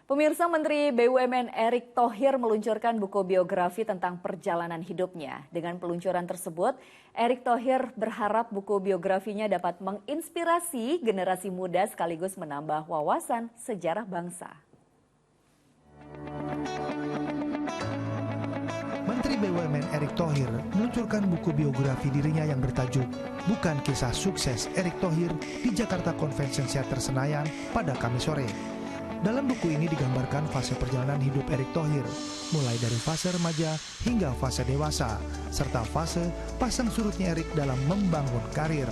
Pemirsa, Menteri BUMN Erick Thohir meluncurkan buku biografi tentang perjalanan hidupnya. Dengan peluncuran tersebut, Erick Thohir berharap buku biografinya dapat menginspirasi generasi muda sekaligus menambah wawasan sejarah bangsa. Menteri BUMN Erick Thohir meluncurkan buku biografi dirinya yang bertajuk Bukan Kisah Sukses Erick Thohir di Jakarta Convention Center Senayan pada Kamis sore. Dalam buku ini digambarkan fase perjalanan hidup Erick Thohir, mulai dari fase remaja hingga fase dewasa, serta fase pasang surutnya Erick dalam membangun karir.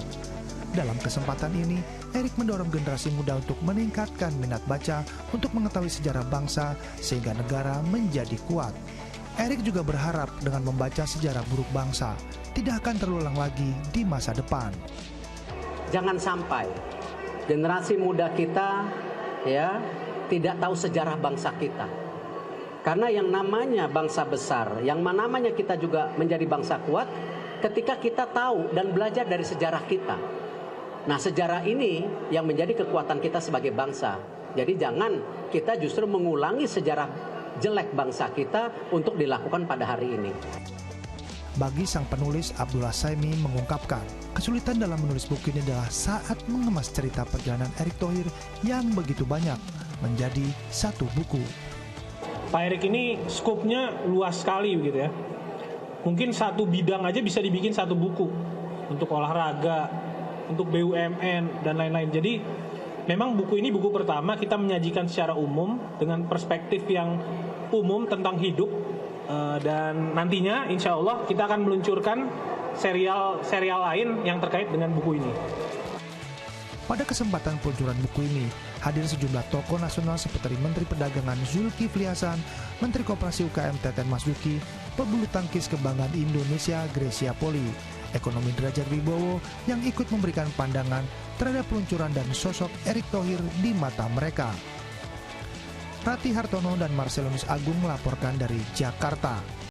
Dalam kesempatan ini, Erick mendorong generasi muda untuk meningkatkan minat baca untuk mengetahui sejarah bangsa sehingga negara menjadi kuat. Erick juga berharap dengan membaca sejarah buruk bangsa, tidak akan terulang lagi di masa depan. Jangan sampai generasi muda kita tidak tahu sejarah bangsa kita. Karena yang namanya bangsa besar, yang namanya kita juga menjadi bangsa kuat ketika kita tahu dan belajar dari sejarah kita. Nah, sejarah ini yang menjadi kekuatan kita sebagai bangsa. Jadi jangan kita justru mengulangi sejarah jelek bangsa kita untuk dilakukan pada hari ini. Bagi sang penulis, Abdullah Saimi mengungkapkan, kesulitan dalam menulis buku ini adalah saat mengemas cerita perjalanan Erick Thohir yang begitu banyak menjadi satu buku. Pak Erick ini skopnya luas sekali begitu ya. Mungkin satu bidang aja bisa dibikin satu buku. Untuk olahraga, untuk BUMN, dan lain-lain. Jadi memang buku ini buku pertama kita menyajikan secara umum dengan perspektif yang umum tentang hidup. Dan nantinya insya Allah kita akan meluncurkan serial lain yang terkait dengan buku ini. Pada kesempatan peluncuran buku ini, hadir sejumlah tokoh nasional seperti Menteri Perdagangan Zulkifli Hasan, Menteri Koperasi UKM Teten Mas Duki, pebulu tangkis kebanggaan Indonesia Grecia Poli, ekonomi Derajat Wibowo yang ikut memberikan pandangan terhadap peluncuran dan sosok Erick Thohir di mata mereka. Rati Hartono dan Marcelonus Agung melaporkan dari Jakarta.